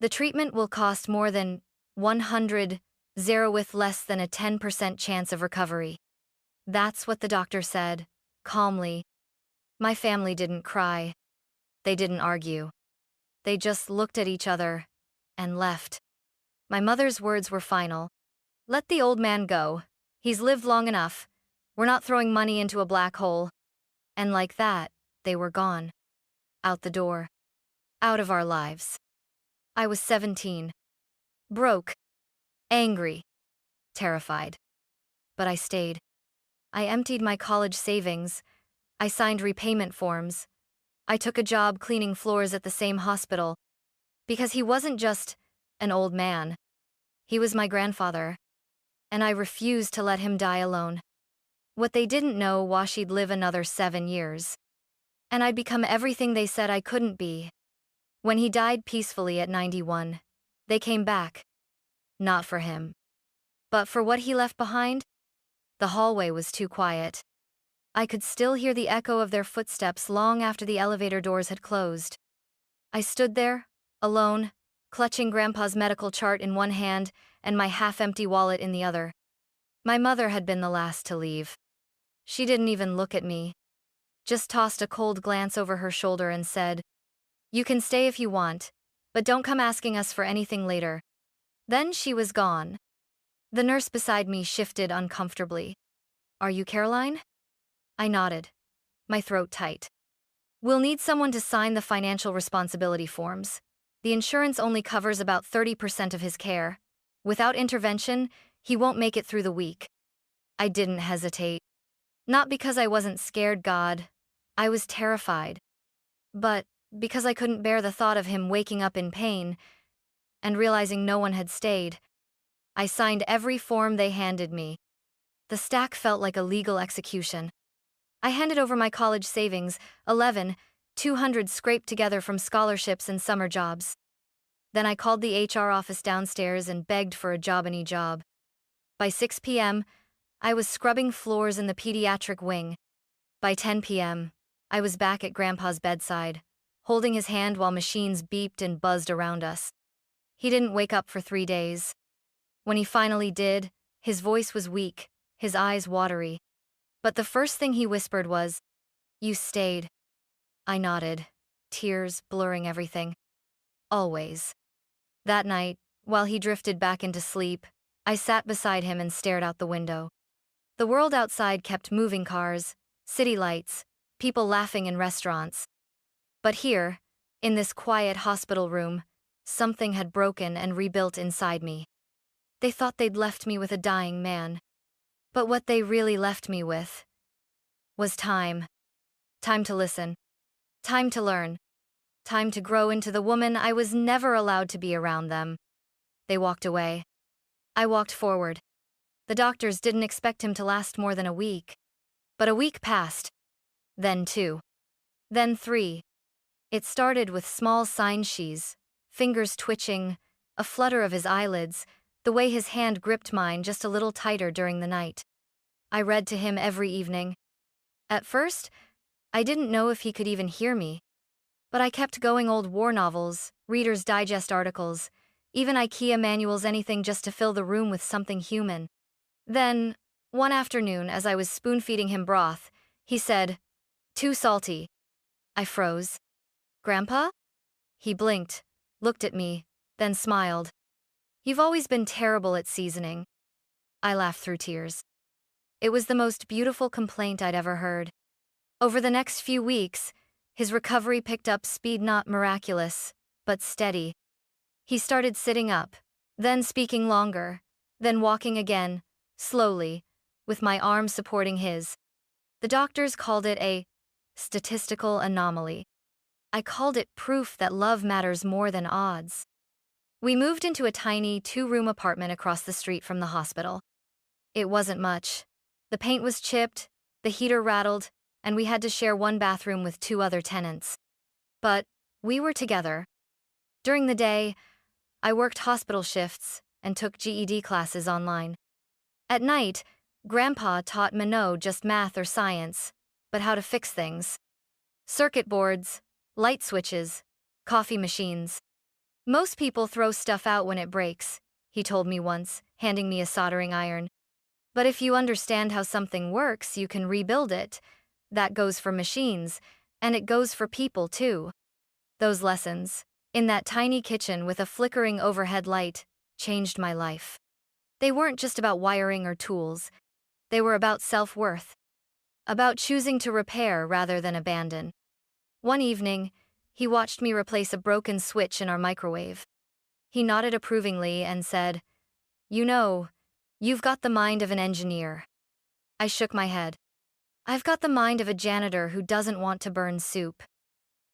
The treatment will cost more than 100 with less than a 10% chance of recovery. That's what the doctor said, calmly. My family didn't cry. They didn't argue. They just looked at each other and left. My mother's words were final. Let the old man go. He's lived long enough. We're not throwing money into a black hole. And like that, they were gone. Out the door. Out of our lives. I was 17. Broke. Angry. Terrified. But I stayed. I emptied my college savings. I signed repayment forms. I took a job cleaning floors at the same hospital. Because he wasn't just an old man. He was my grandfather. And I refused to let him die alone. What they didn't know was she'd live another 7 years. And I'd become everything they said I couldn't be. When he died peacefully at 91, they came back. Not for him. But for what he left behind? The hallway was too quiet. I could still hear the echo of their footsteps long after the elevator doors had closed. I stood there, alone, clutching Grandpa's medical chart in one hand and my half-empty wallet in the other. My mother had been the last to leave. She didn't even look at me. Just tossed a cold glance over her shoulder and said, "You can stay if you want, but don't come asking us for anything later." Then she was gone. The nurse beside me shifted uncomfortably. "Are you Caroline?" I nodded, my throat tight. "We'll need someone to sign the financial responsibility forms. The insurance only covers about 30% of his care. Without intervention, he won't make it through the week." I didn't hesitate. Not because I wasn't scared, God. I was terrified. But because I couldn't bear the thought of him waking up in pain and realizing no one had stayed. I signed every form they handed me. The stack felt like a legal execution. I handed over my college savings, 200 scraped together from scholarships and summer jobs. Then I called the HR office downstairs and begged for a job, any job. By 6 p.m., I was scrubbing floors in the pediatric wing. By 10 p.m., I was back at Grandpa's bedside, holding his hand while machines beeped and buzzed around us. He didn't wake up for 3 days. When he finally did, his voice was weak, his eyes watery. But the first thing he whispered was, "You stayed." I nodded, tears blurring everything. Always. That night, while he drifted back into sleep, I sat beside him and stared out the window. The world outside kept moving: cars, city lights, people laughing in restaurants. But here, in this quiet hospital room, something had broken and rebuilt inside me. They thought they'd left me with a dying man. But what they really left me with was time. Time to listen. Time to learn. Time to grow into the woman I was never allowed to be around them. They walked away. I walked forward. The doctors didn't expect him to last more than a week. But a week passed. Then 2. Then 3. It started with small sign she's, fingers twitching, a flutter of his eyelids, the way his hand gripped mine just a little tighter during the night. I read to him every evening. At first, I didn't know if he could even hear me. But I kept going: old war novels, Reader's Digest articles, even IKEA manuals, anything just to fill the room with something human. Then, one afternoon, as I was spoon-feeding him broth, he said, "Too salty." I froze. "Grandpa?" He blinked, looked at me, then smiled. "You've always been terrible at seasoning." I laughed through tears. It was the most beautiful complaint I'd ever heard. Over the next few weeks, his recovery picked up speed, not miraculous, but steady. He started sitting up, then speaking longer, then walking again, slowly, with my arm supporting his. The doctors called it a statistical anomaly. I called it proof that love matters more than odds. We moved into a tiny 2-room apartment across the street from the hospital. It wasn't much. The paint was chipped, the heater rattled, and we had to share one bathroom with 2 other tenants. But we were together. During the day, I worked hospital shifts and took GED classes online. At night, Grandpa taught me no just math or science, but how to fix things. Circuit boards, light switches, coffee machines. Most people throw stuff out when it breaks, he told me once, handing me a soldering iron. But if you understand how something works, you can rebuild it. That goes for machines, and it goes for people too. Those lessons, in that tiny kitchen with a flickering overhead light, changed my life. They weren't just about wiring or tools, they were about self-worth, about choosing to repair rather than abandon. One evening, he watched me replace a broken switch in our microwave. He nodded approvingly and said, "You know, you've got the mind of an engineer." I shook my head. "I've got the mind of a janitor who doesn't want to burn soup."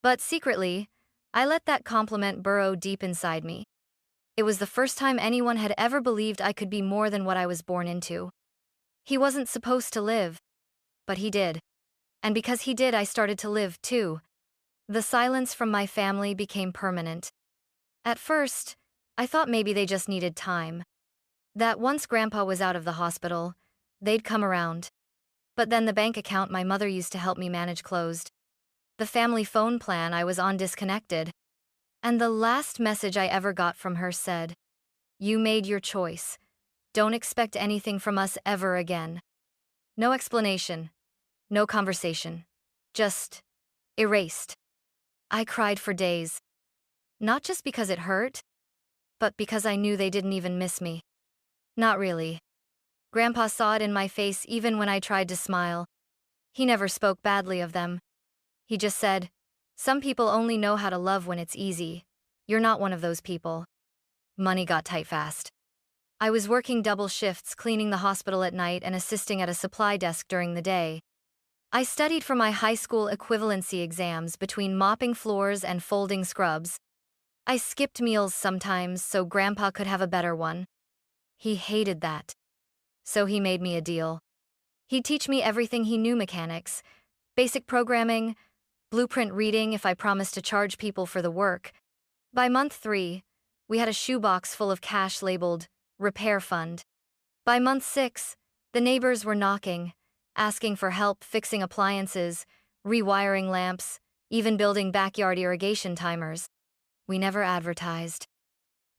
But secretly, I let that compliment burrow deep inside me. It was the first time anyone had ever believed I could be more than what I was born into. He wasn't supposed to live, but he did. And because he did, I started to live too. The silence from my family became permanent. At first, I thought maybe they just needed time. That once Grandpa was out of the hospital, they'd come around. But then the bank account my mother used to help me manage closed. The family phone plan I was on disconnected. And the last message I ever got from her said, "You made your choice. Don't expect anything from us ever again." No explanation, no conversation. Just erased. I cried for days. Not just because it hurt, but because I knew they didn't even miss me. Not really. Grandpa saw it in my face even when I tried to smile. He never spoke badly of them. He just said, "Some people only know how to love when it's easy. You're not one of those people." Money got tight fast. I was working double shifts, cleaning the hospital at night and assisting at a supply desk during the day. I studied for my high school equivalency exams between mopping floors and folding scrubs. I skipped meals sometimes so Grandpa could have a better one. He hated that. So he made me a deal. He'd teach me everything he knew: mechanics, basic programming, blueprint reading if I promised to charge people for the work. By month 3, we had a shoebox full of cash labeled repair fund. By month 6, the neighbors were knocking, asking for help fixing appliances, rewiring lamps, even building backyard irrigation timers. We never advertised.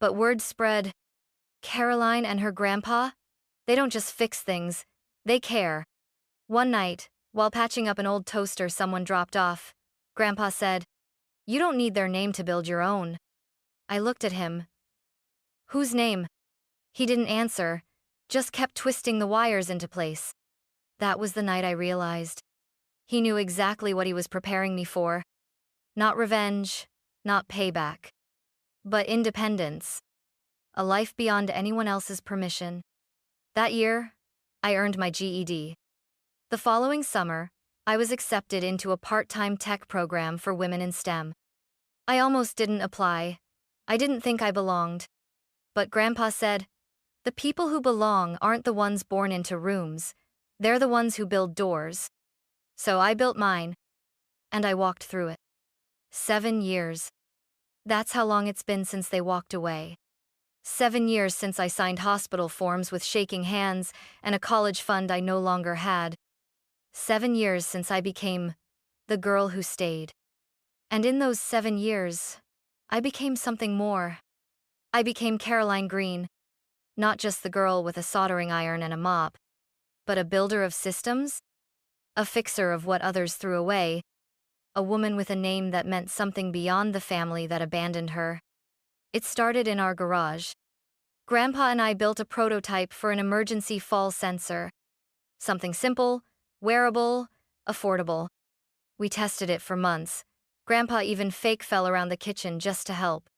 But word spread. Caroline and her grandpa, they don't just fix things, they care. One night, while patching up an old toaster someone dropped off, Grandpa said, "You don't need their name to build your own." I looked at him. "Whose name?" He didn't answer, just kept twisting the wires into place. That was the night I realized. He knew exactly what he was preparing me for. Not revenge, not payback, but independence. A life beyond anyone else's permission. That year, I earned my GED. The following summer, I was accepted into a part-time tech program for women in STEM. I almost didn't apply. I didn't think I belonged. But Grandpa said, "The people who belong aren't the ones born into rooms. They're the ones who build doors." So I built mine, and I walked through it. 7 years. That's how long it's been since they walked away. 7 years since I signed hospital forms with shaking hands and a college fund I no longer had. 7 years since I became the girl who stayed. And in those 7 years, I became something more. I became Caroline Green, not just the girl with a soldering iron and a mop, but a builder of systems, a fixer of what others threw away, a woman with a name that meant something beyond the family that abandoned her. It started in our garage. Grandpa and I built a prototype for an emergency fall sensor. Something simple, wearable, affordable. We tested it for months. Grandpa even fake fell around the kitchen just to help.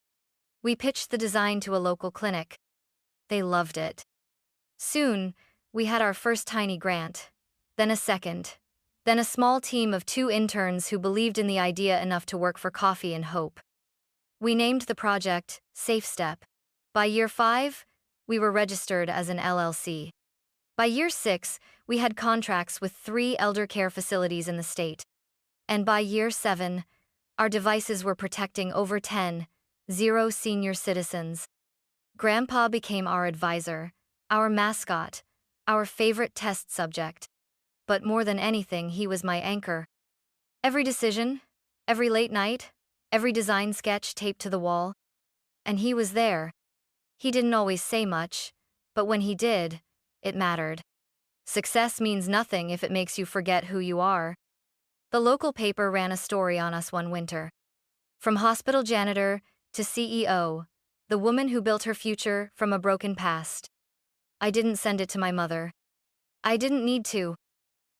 We pitched the design to a local clinic. They loved it. Soon, we had our first tiny grant, then a second, then a small team of 2 interns who believed in the idea enough to work for coffee and hope. We named the project Safe Step. By year 5, we were registered as an LLC. By year 6, we had contracts with 3 elder care facilities in the state. And by year 7, our devices were protecting over 10,000 senior citizens. Grandpa became our advisor, our mascot, our favorite test subject. But more than anything, he was my anchor. Every decision, every late night, every design sketch taped to the wall, And he was there. He didn't always say much, but when he did, it mattered. Success means nothing if it makes you forget who you are. The local paper ran a story on us one winter. From hospital janitor to CEO, the woman who built her future from a broken past. I didn't send it to my mother. I didn't need to.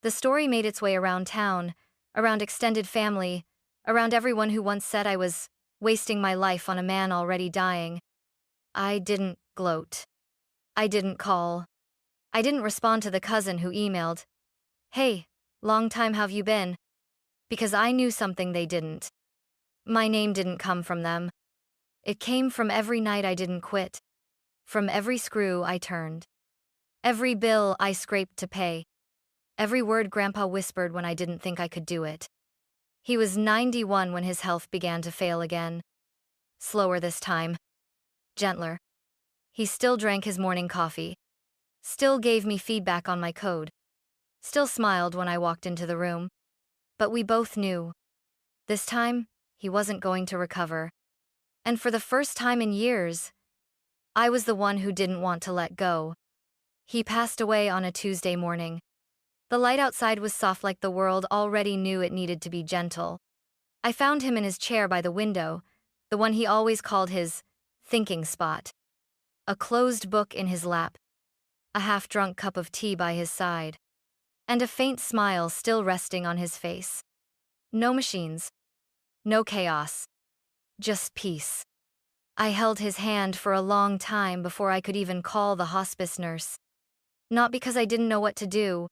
The story made its way around town, around extended family, around everyone who once said I was wasting my life on a man already dying. I didn't gloat. I didn't call. I didn't respond to the cousin who emailed, "Hey, long time have you been?" Because I knew something they didn't. My name didn't come from them. It came from every night I didn't quit. From every screw I turned. Every bill I scraped to pay. Every word Grandpa whispered when I didn't think I could do it. He was 91 when his health began to fail again. Slower this time. Gentler. He still drank his morning coffee. Still gave me feedback on my code. Still smiled when I walked into the room. But we both knew. This time, he wasn't going to recover. And for the first time in years, I was the one who didn't want to let go. He passed away on a Tuesday morning. The light outside was soft like the world already knew it needed to be gentle. I found him in his chair by the window, the one he always called his thinking spot. A closed book in his lap. A half-drunk cup of tea by his side. And a faint smile still resting on his face. No machines. No chaos. Just peace. I held his hand for a long time before I could even call the hospice nurse. Not because I didn't know what to do,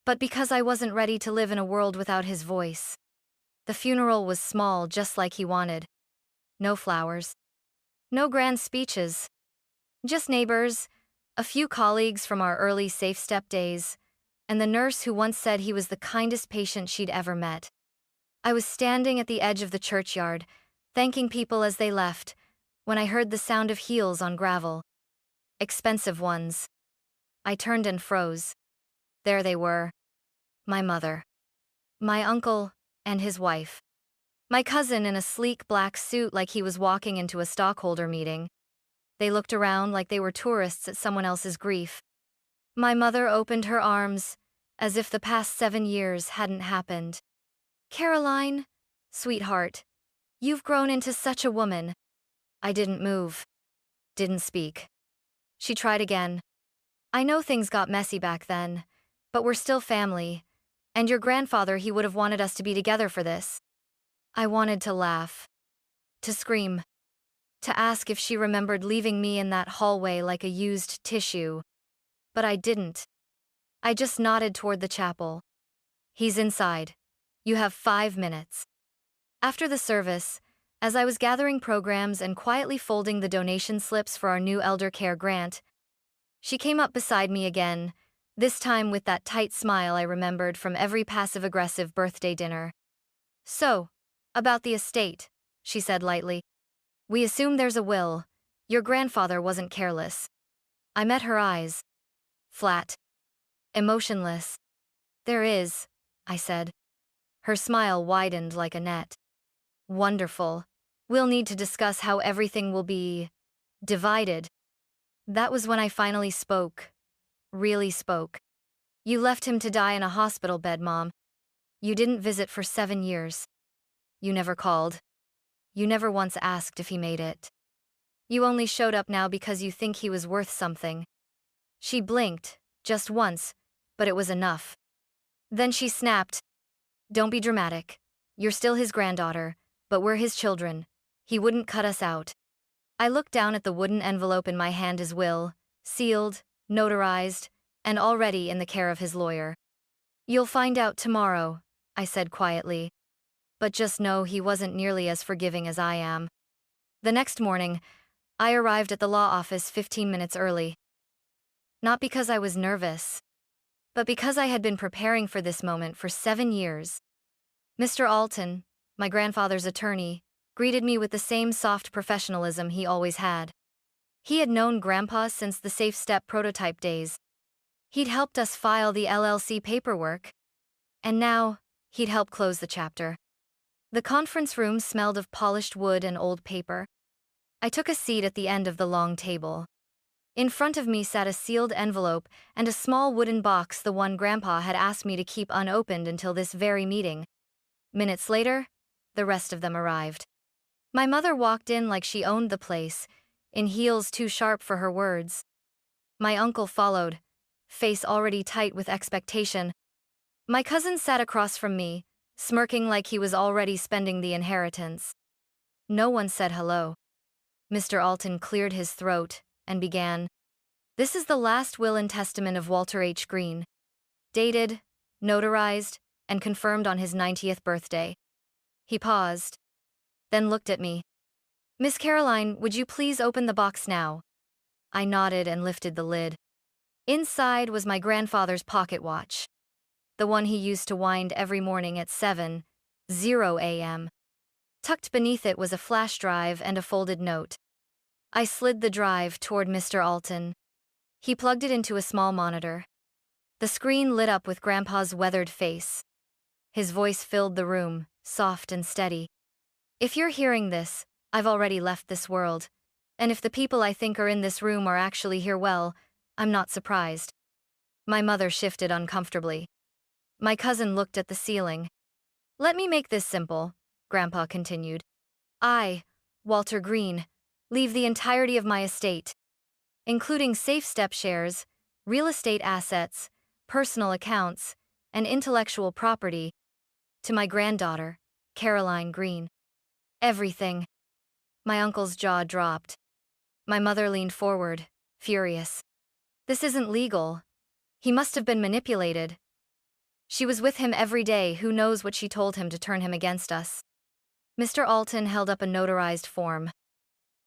but because I wasn't ready to live in a world without his voice. The funeral was small, just like he wanted. No flowers. No grand speeches. Just neighbors, a few colleagues from our early Safe Step days, and the nurse who once said he was the kindest patient she'd ever met. I was standing at the edge of the churchyard, thanking people as they left, when I heard the sound of heels on gravel. Expensive ones. I turned and froze. There they were. My mother. My uncle and his wife. My cousin in a sleek black suit like he was walking into a stockholder meeting. They looked around like they were tourists at someone else's grief. My mother opened her arms, as if the past 7 years hadn't happened. "Caroline, sweetheart, you've grown into such a woman." I didn't move. Didn't speak. She tried again. "I know things got messy back then, but we're still family. And your grandfather, he would have wanted us to be together for this." I wanted to laugh. To scream. To ask if she remembered leaving me in that hallway like a used tissue. But I didn't. I just nodded toward the chapel. "He's inside. You have 5 minutes." After the service, as I was gathering programs and quietly folding the donation slips for our new elder care grant, she came up beside me again, this time with that tight smile I remembered from every passive-aggressive birthday dinner. "So, about the estate," she said lightly. "We assume there's a will. Your grandfather wasn't careless." I met her eyes. Flat. Emotionless. "There is," I said. Her smile widened like a net. "Wonderful. We'll need to discuss how everything will be divided." That was when I finally spoke. Really spoke. "You left him to die in a hospital bed, Mom. You didn't visit for 7 years. You never called. You never once asked if he made it. You only showed up now because you think he was worth something." She blinked, just once, but it was enough. Then she snapped, "Don't be dramatic. You're still his granddaughter, but we're his children. He wouldn't cut us out." I looked down at the wooden envelope in my hand, his will, sealed, notarized, and already in the care of his lawyer. "You'll find out tomorrow," I said quietly. "But just know he wasn't nearly as forgiving as I am." The next morning, I arrived at the law office 15 minutes early. Not because I was nervous, but because I had been preparing for this moment for 7 years. Mr. Alton, my grandfather's attorney, greeted me with the same soft professionalism he always had. He had known Grandpa since the Safe Step prototype days. He'd helped us file the LLC paperwork. And now, he'd help close the chapter. The conference room smelled of polished wood and old paper. I took a seat at the end of the long table. In front of me sat a sealed envelope and a small wooden box, the one Grandpa had asked me to keep unopened until this very meeting. Minutes later, the rest of them arrived. My mother walked in like she owned the place, in heels too sharp for her words. My uncle followed, face already tight with expectation. My cousin sat across from me, smirking like he was already spending the inheritance. No one said hello. Mr. Alton cleared his throat and began. This is the last will and testament of Walter H. Green. Dated, notarized, and confirmed on his 90th birthday. He paused, then looked at me. Miss Caroline, would you please open the box now? I nodded and lifted the lid. Inside was my grandfather's pocket watch, the one he used to wind every morning at 7:00 a.m. Tucked beneath it was a flash drive and a folded note. I slid the drive toward Mr. Alton. He plugged it into a small monitor. The screen lit up with Grandpa's weathered face. His voice filled the room, soft and steady. If you're hearing this, I've already left this world. And if the people I think are in this room are actually here, well, I'm not surprised. My mother shifted uncomfortably. My cousin looked at the ceiling. Let me make this simple, Grandpa continued. I, Walter Green, leave the entirety of my estate, including safe step shares, real estate assets, personal accounts, and intellectual property, to my granddaughter, Caroline Green. Everything. My uncle's jaw dropped. My mother leaned forward, furious. This isn't legal. He must have been manipulated. She was with him every day. Who knows what she told him to turn him against us? Mr. Alton held up a notarized form.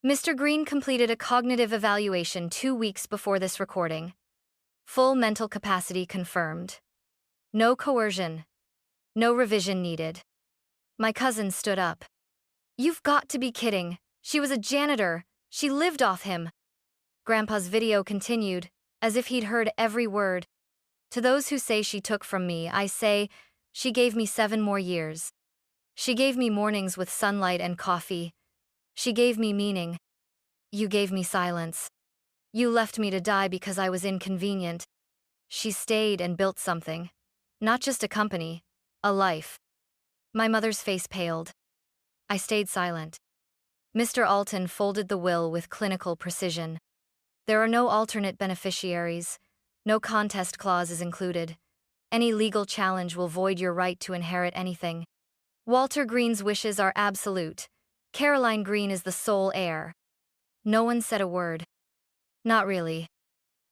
Mr. Green completed a cognitive evaluation 2 weeks before this recording. Full mental capacity confirmed. No coercion. No revision needed. My cousin stood up. You've got to be kidding. She was a janitor. She lived off him. Grandpa's video continued, as if he'd heard every word. To those who say she took from me, I say, she gave me 7 more years. She gave me mornings with sunlight and coffee. She gave me meaning. You gave me silence. You left me to die because I was inconvenient. She stayed and built something. Not just a company, a life. My mother's face paled. I stayed silent. Mr. Alton folded the will with clinical precision. There are no alternate beneficiaries. No contest clause is included. Any legal challenge will void your right to inherit anything. Walter Green's wishes are absolute. Caroline Green is the sole heir. No one said a word. Not really.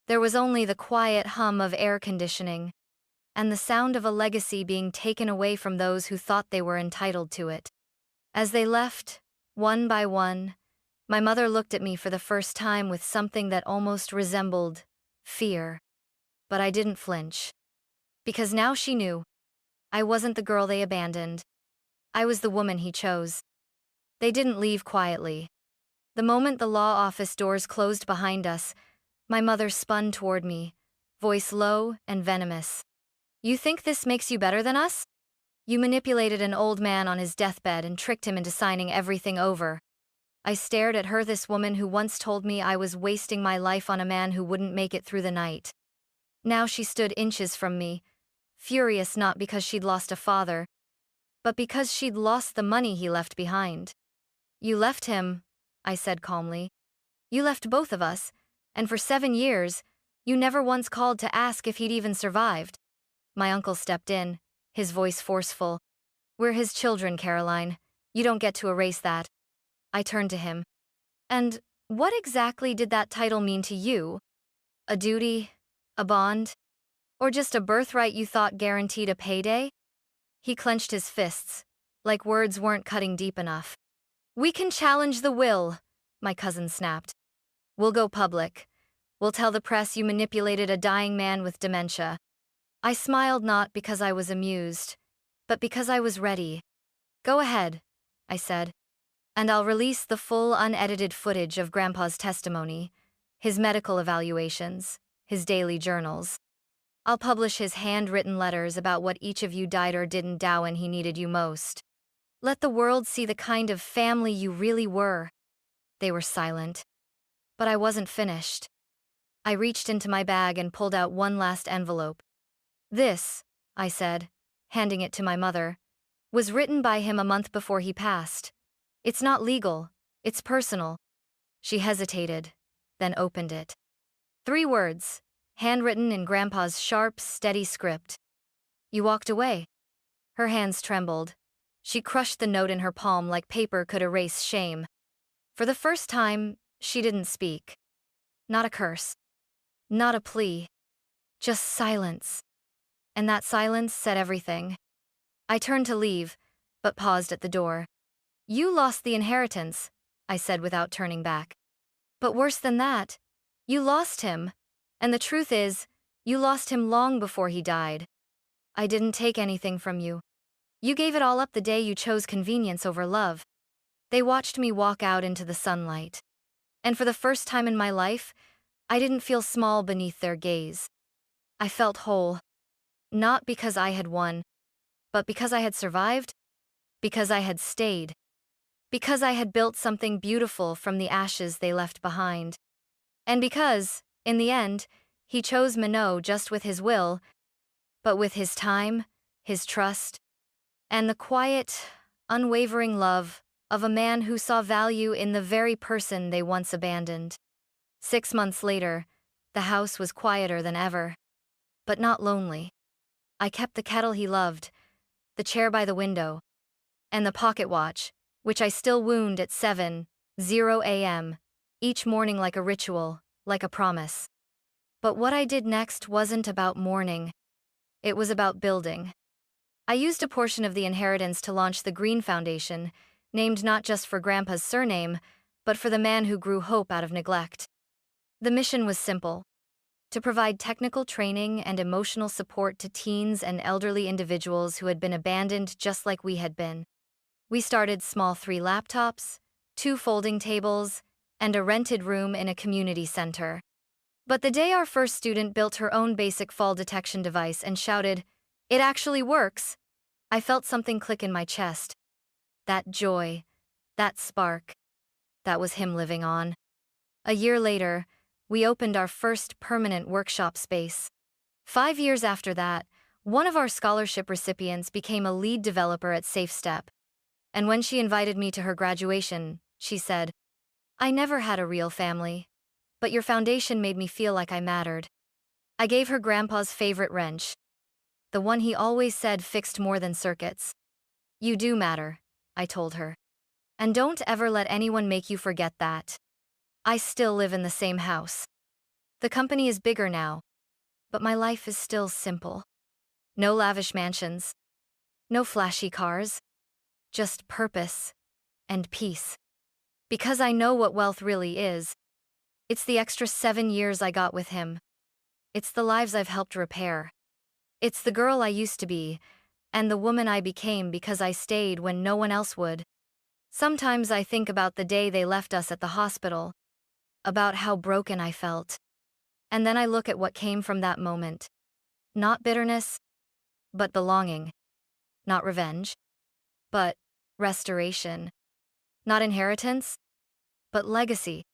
There was only the quiet hum of air conditioning, and the sound of a legacy being taken away from those who thought they were entitled to it. As they left, one by one, my mother looked at me for the first time with something that almost resembled fear. But I didn't flinch. Because now she knew. I wasn't the girl they abandoned. I was the woman he chose. They didn't leave quietly. The moment the law office doors closed behind us, my mother spun toward me, voice low and venomous. You think this makes you better than us? You manipulated an old man on his deathbed and tricked him into signing everything over. I stared at her, this woman who once told me I was wasting my life on a man who wouldn't make it through the night. Now she stood inches from me, furious not because she'd lost a father, but because she'd lost the money he left behind. You left him, I said calmly. You left both of us, and for 7 years, you never once called to ask if he'd even survived. My uncle stepped in, his voice forceful. We're his children, Caroline. You don't get to erase that. I turned to him. And what exactly did that title mean to you? A duty? A bond? Or just a birthright you thought guaranteed a payday? He clenched his fists, like words weren't cutting deep enough. We can challenge the will, my cousin snapped. We'll go public. We'll tell the press you manipulated a dying man with dementia. I smiled, not because I was amused, but because I was ready. Go ahead, I said. And I'll release the full unedited footage of Grandpa's testimony, his medical evaluations, his daily journals. I'll publish his handwritten letters about what each of you died or didn't do when he needed you most. Let the world see the kind of family you really were. They were silent. But I wasn't finished. I reached into my bag and pulled out one last envelope. This, I said, handing it to my mother, was written by him a month before he passed. It's not legal, it's personal. She hesitated, then opened it. 3 words, handwritten in Grandpa's sharp, steady script. You walked away. Her hands trembled. She crushed the note in her palm like paper could erase shame. For the first time, she didn't speak. Not a curse. Not a plea. Just silence. And that silence said everything. I turned to leave, but paused at the door. You lost the inheritance, I said without turning back. But worse than that, you lost him. And the truth is, you lost him long before he died. I didn't take anything from you. You gave it all up the day you chose convenience over love. They watched me walk out into the sunlight. And for the first time in my life, I didn't feel small beneath their gaze. I felt whole. Not because I had won, but because I had survived, because I had stayed, because I had built something beautiful from the ashes they left behind. And because, in the end, he chose Minot just with his will, but with his time, his trust, and the quiet, unwavering love of a man who saw value in the very person they once abandoned. 6 months later, the house was quieter than ever, but not lonely. I kept the kettle he loved, the chair by the window, and the pocket watch, which I still wound at 7:00 a.m., each morning like a ritual, like a promise. But what I did next wasn't about mourning. It was about building. I used a portion of the inheritance to launch the Green Foundation, named not just for Grandpa's surname, but for the man who grew hope out of neglect. The mission was simple: to provide technical training and emotional support to teens and elderly individuals who had been abandoned just like we had been. We started small: 3 laptops, 2 folding tables, and a rented room in a community center. But the day our first student built her own basic fall detection device and shouted, "It actually works," I felt something click in my chest. That joy, that spark, that was him living on. A year later, we opened our first permanent workshop space. 5 years after that, one of our scholarship recipients became a lead developer at SafeStep. And when she invited me to her graduation, she said, "I never had a real family, but your foundation made me feel like I mattered." I gave her Grandpa's favorite wrench, the one he always said fixed more than circuits. "You do matter," I told her. "And don't ever let anyone make you forget that." I still live in the same house. The company is bigger now, but my life is still simple. No lavish mansions, no flashy cars, just purpose and peace. Because I know what wealth really is. It's the extra 7 years I got with him. It's the lives I've helped repair. It's the girl I used to be, and the woman I became because I stayed when no one else would. Sometimes I think about the day they left us at the hospital, about how broken I felt. And then I look at what came from that moment. Not bitterness, but belonging. Not revenge, but restoration. Not inheritance, but legacy.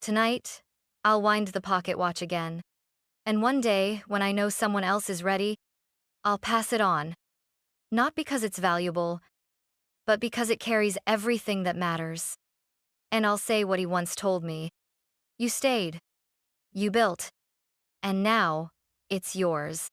Tonight, I'll wind the pocket watch again. And one day, when I know someone else is ready, I'll pass it on. Not because it's valuable, but because it carries everything that matters. And I'll say what he once told me. You stayed. You built. And now, it's yours.